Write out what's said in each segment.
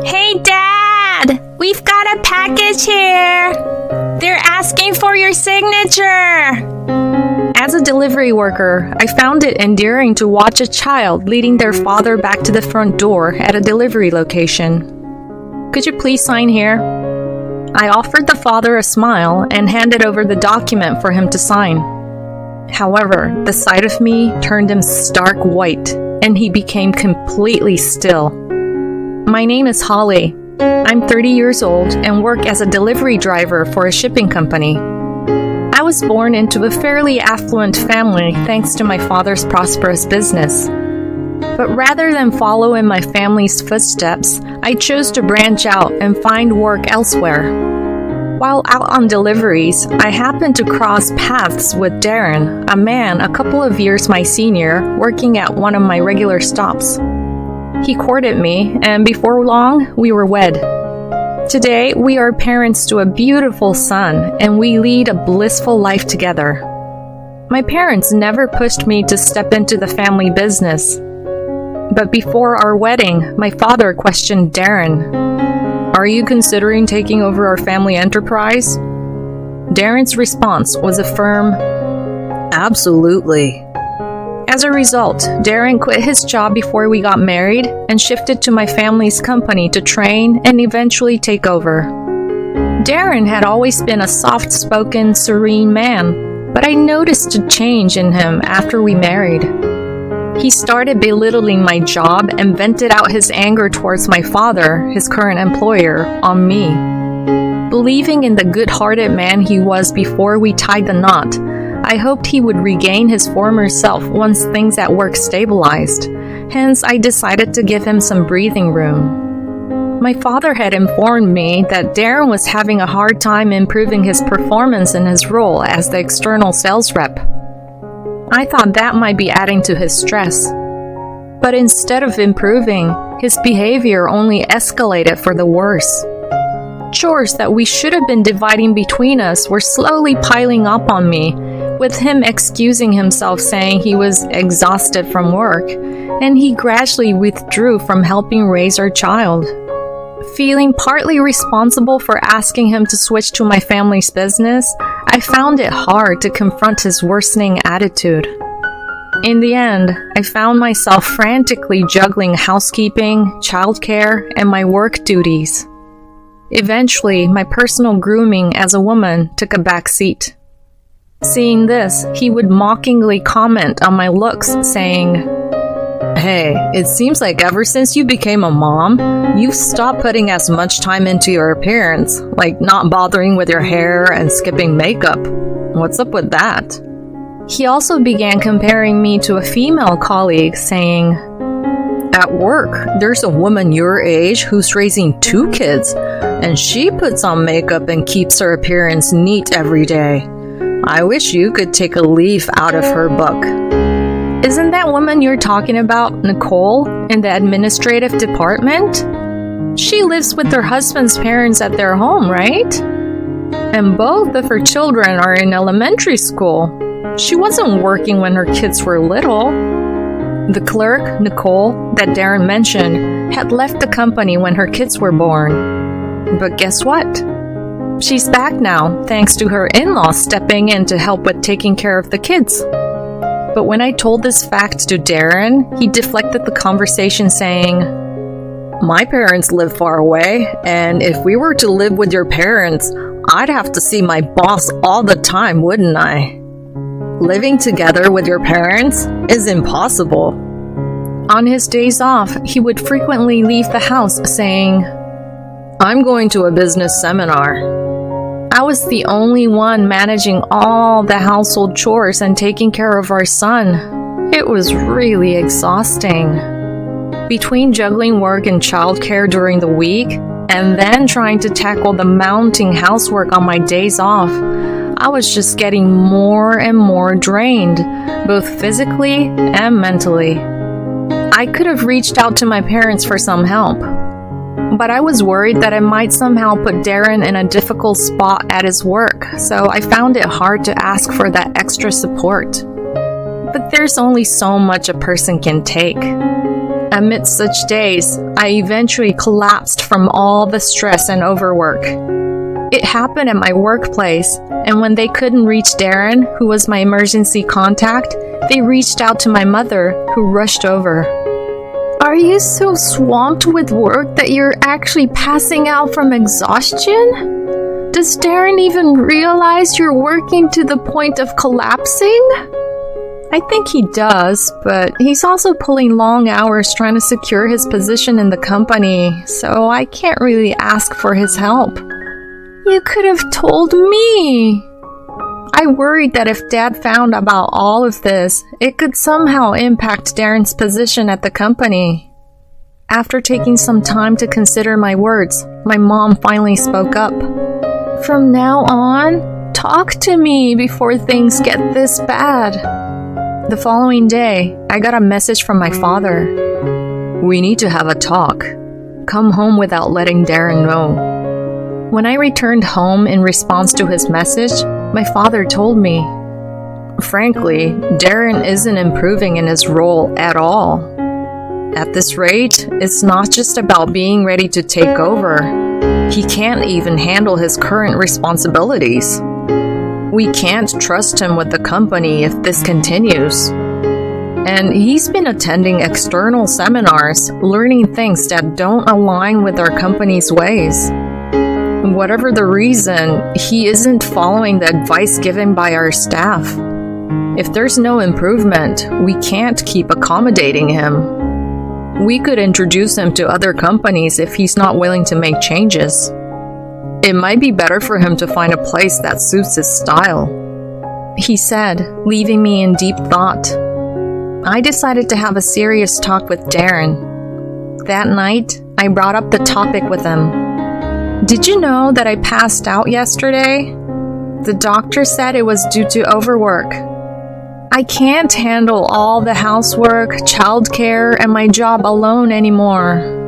Hey, Dad! We've got a package here! They're asking for your signature! As a delivery worker, I found it endearing to watch a child leading their father back to the front door at a delivery location. Could you please sign here? I offered the father a smile and handed over the document for him to sign. However, the sight of me turned him stark white, and he became completely still. My name is Holly. I'm 30 years old and work as a delivery driver for a shipping company. I was born into a fairly affluent family thanks to my father's prosperous business. But rather than follow in my family's footsteps, I chose to branch out and find work elsewhere. While out on deliveries, I happened to cross paths with Darren, a man a couple of years my senior, working at one of my regular stops. He courted me, and before long, we were wed. Today, we are parents to a beautiful son, and we lead a blissful life together. My parents never pushed me to step into the family business. But before our wedding, my father questioned Darren. "Are you considering taking over our family enterprise?" Darren's response was a firm, "Absolutely." As a result, Darren quit his job before we got married and shifted to my family's company to train and eventually take over. Darren had always been a soft-spoken, serene man, but I noticed a change in him after we married. He started belittling my job and vented out his anger towards my father, his current employer, on me. Believing in the good-hearted man he was before we tied the knot, I hoped he would regain his former self once things at work stabilized. Hence, I decided to give him some breathing room. My father had informed me that Darren was having a hard time improving his performance in his role as the external sales rep. I thought that might be adding to his stress. But instead of improving, his behavior only escalated for the worse. Chores that we should have been dividing between us were slowly piling up on me, with him excusing himself saying he was exhausted from work, and he gradually withdrew from helping raise our child. Feeling partly responsible for asking him to switch to my family's business, I found it hard to confront his worsening attitude. In the end, I found myself frantically juggling housekeeping, childcare, and my work duties. Eventually, my personal grooming as a woman took a back seat. Seeing this, he would mockingly comment on my looks, saying, "Hey, it seems like ever since you became a mom, you've stopped putting as much time into your appearance, like not bothering with your hair and skipping makeup. What's up with that?" He also began comparing me to a female colleague, saying, "At work, there's a woman your age who's raising 2 kids, and she puts on makeup and keeps her appearance neat every day. I wish you could take a leaf out of her book." Isn't that woman you're talking about, Nicole, in the administrative department? She lives with her husband's parents at their home, right? And both of her children are in elementary school. She wasn't working when her kids were little. The clerk, Nicole, that Darren mentioned, had left the company when her kids were born. But guess what? She's back now, thanks to her in-laws stepping in to help with taking care of the kids. But when I told this fact to Darren, he deflected the conversation saying, "My parents live far away, and if we were to live with your parents, I'd have to see my boss all the time, wouldn't I? Living together with your parents is impossible." On his days off, he would frequently leave the house saying, "I'm going to a business seminar." I was the only one managing all the household chores and taking care of our son. It was really exhausting. Between juggling work and childcare during the week, and then trying to tackle the mounting housework on my days off, I was just getting more and more drained, both physically and mentally. I could have reached out to my parents for some help, but I was worried that I might somehow put Darren in a difficult spot at his work, so I found it hard to ask for that extra support. But there's only so much a person can take. Amidst such days, I eventually collapsed from all the stress and overwork. It happened at my workplace, and when they couldn't reach Darren, who was my emergency contact, they reached out to my mother, who rushed over. Are you so swamped with work that you're actually passing out from exhaustion? Does Darren even realize you're working to the point of collapsing? I think he does, but he's also pulling long hours trying to secure his position in the company, so I can't really ask for his help. You could have told me. I worried that if Dad found about all of this, it could somehow impact Darren's position at the company. After taking some time to consider my words, my mom finally spoke up. From now on, talk to me before things get this bad. The following day, I got a message from my father. We need to have a talk. Come home without letting Darren know. When I returned home in response to his message, my father told me, frankly, Darren isn't improving in his role at all. At this rate, it's not just about being ready to take over. He can't even handle his current responsibilities. We can't trust him with the company if this continues. And he's been attending external seminars, learning things that don't align with our company's ways. Whatever the reason, he isn't following the advice given by our staff. If there's no improvement, we can't keep accommodating him. We could introduce him to other companies if he's not willing to make changes. It might be better for him to find a place that suits his style, he said, leaving me in deep thought. I decided to have a serious talk with Darren. That night, I brought up the topic with him. Did you know that I passed out yesterday? The doctor said it was due to overwork. I can't handle all the housework, childcare, and my job alone anymore.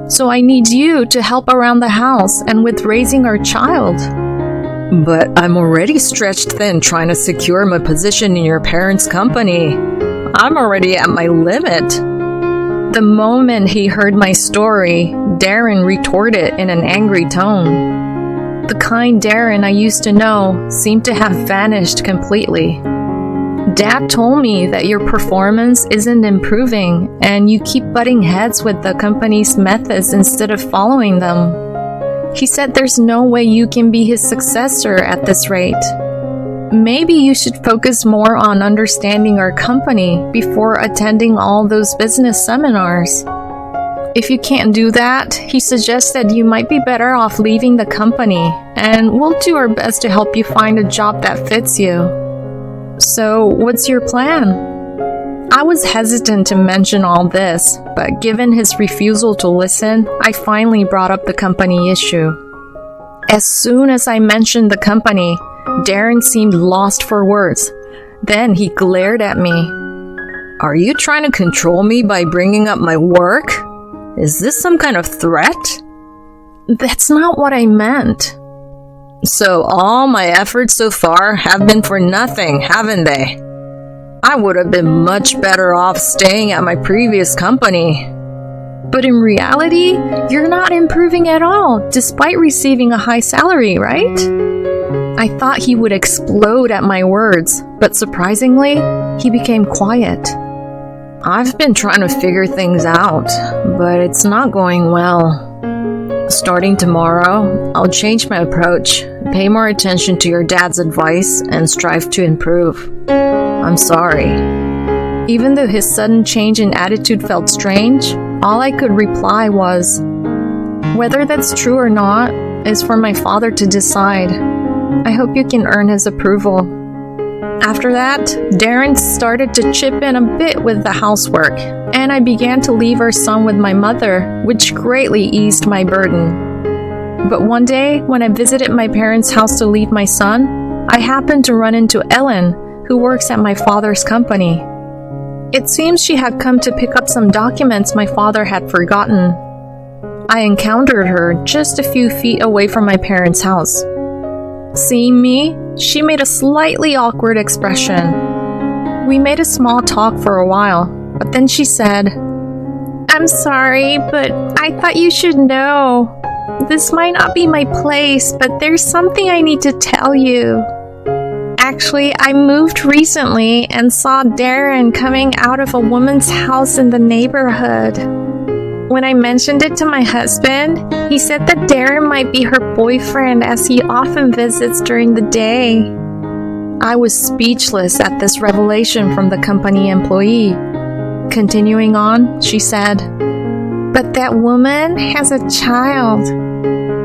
So I need you to help around the house and with raising our child. But I'm already stretched thin trying to secure my position in your parents' company. I'm already at my limit. The moment he heard my story, Darren retorted in an angry tone. The kind Darren I used to know seemed to have vanished completely. Dad told me that your performance isn't improving and you keep butting heads with the company's methods instead of following them. He said there's no way you can be his successor at this rate. Maybe you should focus more on understanding our company before attending all those business seminars. If you can't do that, he suggested you might be better off leaving the company, and we'll do our best to help you find a job that fits you. So, what's your plan? I was hesitant to mention all this, but given his refusal to listen, I finally brought up the company issue. As soon as I mentioned the company, Darren seemed lost for words. Then he glared at me. Are you trying to control me by bringing up my work? Is this some kind of threat? That's not what I meant. So all my efforts so far have been for nothing, haven't they? I would have been much better off staying at my previous company. But in reality, you're not improving at all, despite receiving a high salary, right? I thought he would explode at my words, but surprisingly, he became quiet. I've been trying to figure things out, but it's not going well. Starting tomorrow, I'll change my approach, pay more attention to your dad's advice, and strive to improve. I'm sorry. Even though his sudden change in attitude felt strange, all I could reply was, whether that's true or not is for my father to decide. I hope you can earn his approval. After that, Darren started to chip in a bit with the housework, and I began to leave our son with my mother, which greatly eased my burden. But one day, when I visited my parents' house to leave my son, I happened to run into Ellen, who works at my father's company. It seems she had come to pick up some documents my father had forgotten. I encountered her just a few feet away from my parents' house. Seeing me, she made a slightly awkward expression. We made a small talk for a while, but then she said, I'm sorry, but I thought you should know. This might not be my place, but there's something I need to tell you. Actually, I moved recently and saw Darren coming out of a woman's house in the neighborhood. When I mentioned it to my husband, he said that Darren might be her boyfriend as he often visits during the day. I was speechless at this revelation from the company employee. Continuing on, she said, "But that woman has a child.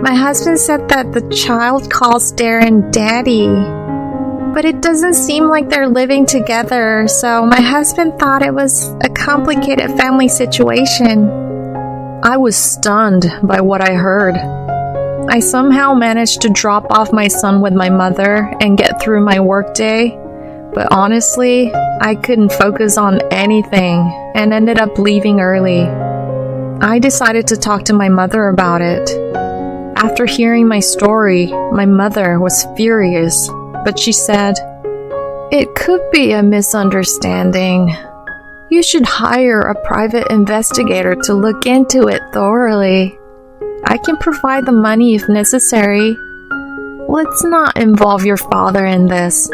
My husband said that the child calls Darren Daddy. But it doesn't seem like they're living together, so my husband thought it was a complicated family situation." I was stunned by what I heard. I somehow managed to drop off my son with my mother and get through my workday, but honestly, I couldn't focus on anything and ended up leaving early. I decided to talk to my mother about it. After hearing my story, my mother was furious, but she said, "It could be a misunderstanding. You should hire a private investigator to look into it thoroughly. I can provide the money if necessary. Let's not involve your father in this."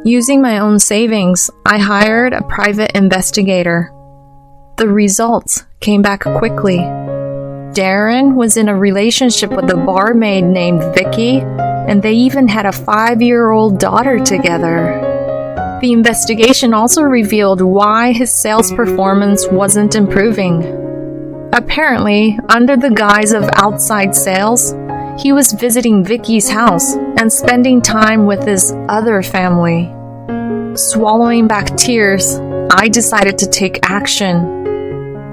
Using my own savings, I hired a private investigator. The results came back quickly. Darren was in a relationship with a barmaid named Vicky, and they even had a 5-year-old daughter together. The investigation also revealed why his sales performance wasn't improving. Apparently, under the guise of outside sales, he was visiting Vicky's house and spending time with his other family. Swallowing back tears, I decided to take action.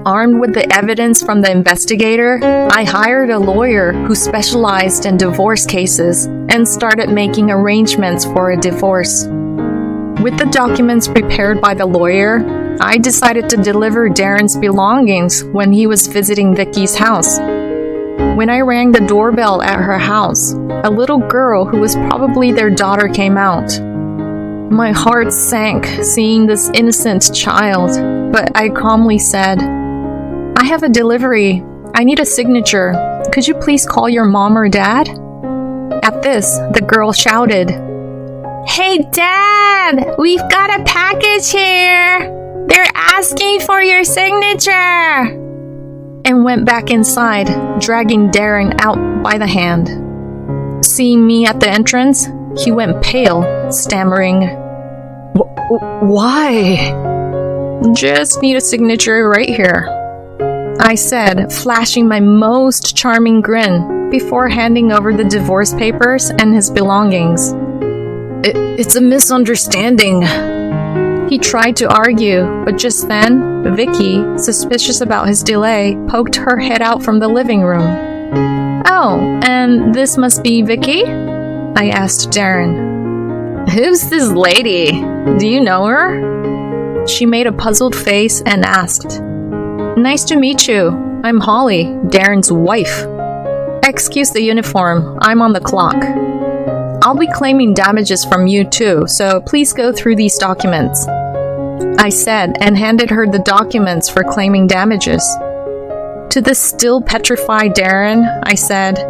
Armed with the evidence from the investigator, I hired a lawyer who specialized in divorce cases and started making arrangements for a divorce. With the documents prepared by the lawyer, I decided to deliver Darren's belongings when he was visiting Vicky's house. When I rang the doorbell at her house, a little girl who was probably their daughter came out. My heart sank seeing this innocent child, but I calmly said, "I have a delivery. I need a signature. Could you please call your mom or dad?" At this, the girl shouted, "Hey Dad, we've got a package here. They're asking for your signature," and went back inside, dragging Darren out by the hand. Seeing me at the entrance, he went pale, stammering, "Why?" "Just need a signature right here," I said, flashing my most charming grin before handing over the divorce papers and his belongings. It's a misunderstanding." He tried to argue, but just then, Vicky, suspicious about his delay, poked her head out from the living room. "Oh, and this must be Vicky?" I asked Darren. "Who's this lady? Do you know her?" She made a puzzled face and asked, "Nice to meet you. I'm Holly, Darren's wife." "Excuse the uniform. I'm on the clock. I'll be claiming damages from you too, so please go through these documents," I said and handed her the documents for claiming damages. To the still petrified Darren, I said,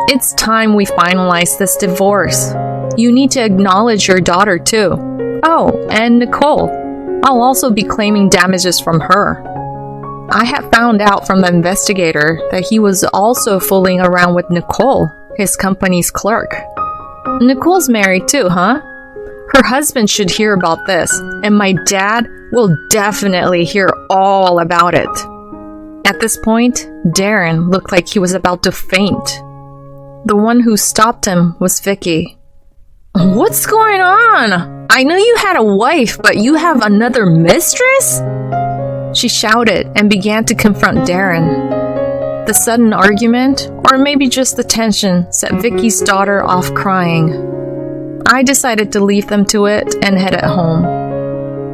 "It's time we finalize this divorce. You need to acknowledge your daughter too. Oh, and Nicole. I'll also be claiming damages from her." I had found out from the investigator that he was also fooling around with Nicole, his company's clerk. "Nicole's married too, huh? Her husband should hear about this, and my dad will definitely hear all about it." At this point, Darren looked like he was about to faint. The one who stopped him was Vicky. "What's going on? I know you had a wife, but you have another mistress?" She shouted and began to confront Darren. The sudden argument, or maybe just the tension, set Vicky's daughter off crying. I decided to leave them to it and head home.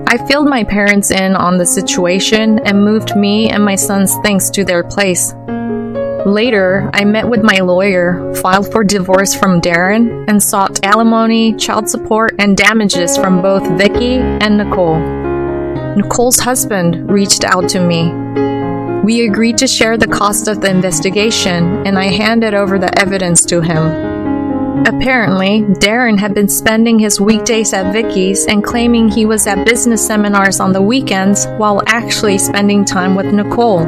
I filled my parents in on the situation and moved me and my son's things to their place. Later, I met with my lawyer, filed for divorce from Darren, and sought alimony, child support, and damages from both Vicky and Nicole. Nicole's husband reached out to me. We agreed to share the cost of the investigation, and I handed over the evidence to him. Apparently, Darren had been spending his weekdays at Vicky's and claiming he was at business seminars on the weekends while actually spending time with Nicole.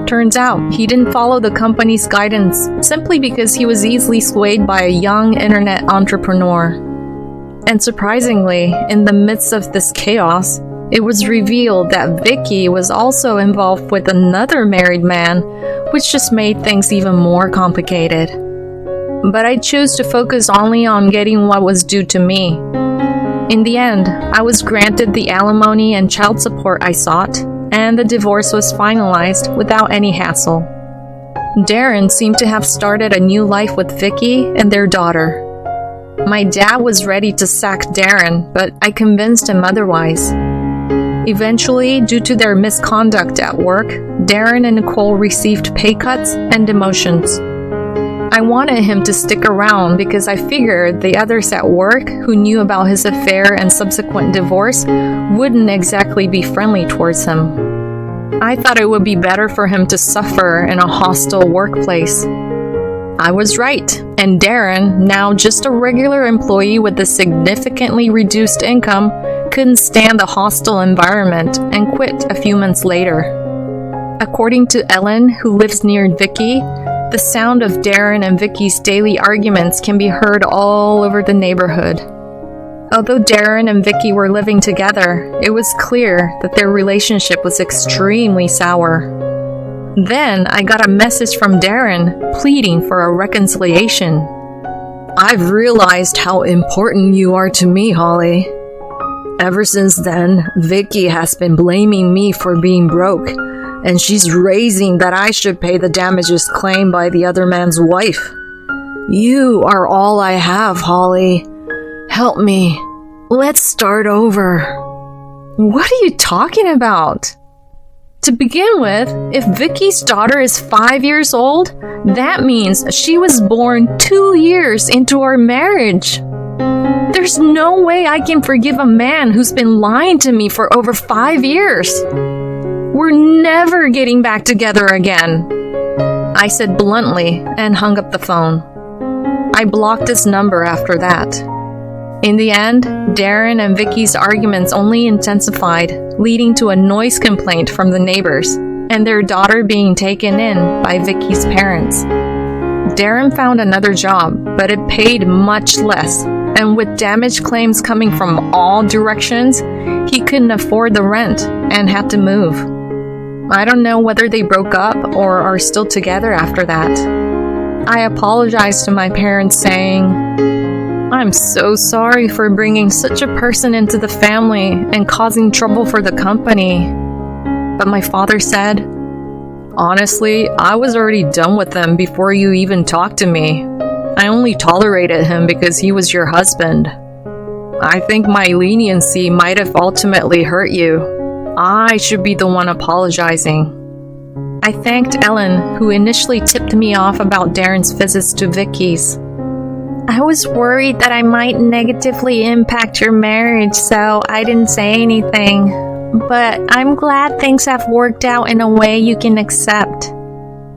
Turns out, he didn't follow the company's guidance simply because he was easily swayed by a young internet entrepreneur. And surprisingly, in the midst of this chaos, it was revealed that Vicky was also involved with another married man, which just made things even more complicated. But I chose to focus only on getting what was due to me. In the end, I was granted the alimony and child support I sought, and the divorce was finalized without any hassle. Darren seemed to have started a new life with Vicky and their daughter. My dad was ready to sack Darren, but I convinced him otherwise. Eventually, due to their misconduct at work, Darren and Nicole received pay cuts and demotions. I wanted him to stick around because I figured the others at work who knew about his affair and subsequent divorce wouldn't exactly be friendly towards him. I thought it would be better for him to suffer in a hostile workplace. I was right, and Darren, now just a regular employee with a significantly reduced income, couldn't stand the hostile environment and quit a few months later. According to Ellen, who lives near Vicky, the sound of Darren and Vicky's daily arguments can be heard all over the neighborhood. Although Darren and Vicky were living together, it was clear that their relationship was extremely sour. Then I got a message from Darren pleading for a reconciliation. "I've realized how important you are to me, Holly. Ever since then, Vicky has been blaming me for being broke, and she's raising that I should pay the damages claimed by the other man's wife. You are all I have, Holly. Help me. Let's start over." What are you talking about? To begin with, if Vicky's daughter is 5 years old, that means she was born 2 years into our marriage. There's no way I can forgive a man who's been lying to me for over 5 years. We're never getting back together again, I said bluntly and hung up the phone. I blocked his number after that. In the end, Darren and Vicky's arguments only intensified, leading to a noise complaint from the neighbors and their daughter being taken in by Vicky's parents. Darren found another job, but it paid much less, and with damage claims coming from all directions, he couldn't afford the rent and had to move. I don't know whether they broke up or are still together after that. I apologized to my parents, saying, "I'm so sorry for bringing such a person into the family and causing trouble for the company." But my father said, "Honestly, I was already done with them before you even talked to me. I only tolerated him because he was your husband. I think my leniency might have ultimately hurt you. I should be the one apologizing." I thanked Ellen, who initially tipped me off about Darren's visits to Vicky's. "I was worried that I might negatively impact your marriage, so I didn't say anything. But I'm glad things have worked out in a way you can accept."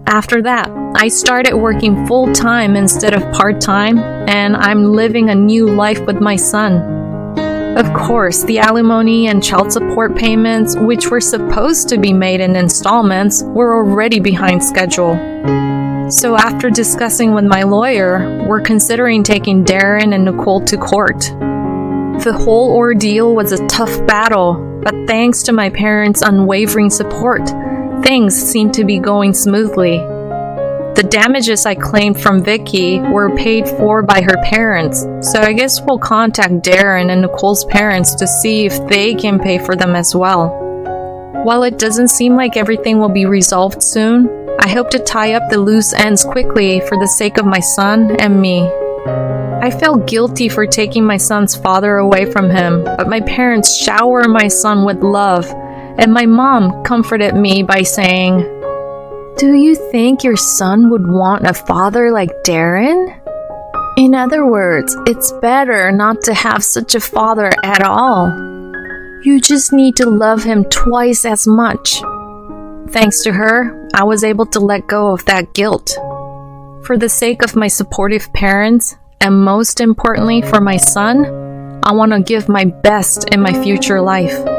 After that, I started working full-time instead of part-time, and I'm living a new life with my son. Of course, the alimony and child support payments, which were supposed to be made in installments, were already behind schedule. So after discussing with my lawyer, we're considering taking Darren and Nicole to court. The whole ordeal was a tough battle, but thanks to my parents' unwavering support, things seemed to be going smoothly. The damages I claimed from Vicky were paid for by her parents, so I guess we'll contact Darren and Nicole's parents to see if they can pay for them as well. While it doesn't seem like everything will be resolved soon, I hope to tie up the loose ends quickly for the sake of my son and me. I felt guilty for taking my son's father away from him, but my parents shower my son with love, and my mom comforted me by saying, "Do you think your son would want a father like Darren? In other words, it's better not to have such a father at all. You just need to love him twice as much." Thanks to her, I was able to let go of that guilt. For the sake of my supportive parents, and most importantly for my son, I want to give my best in my future life.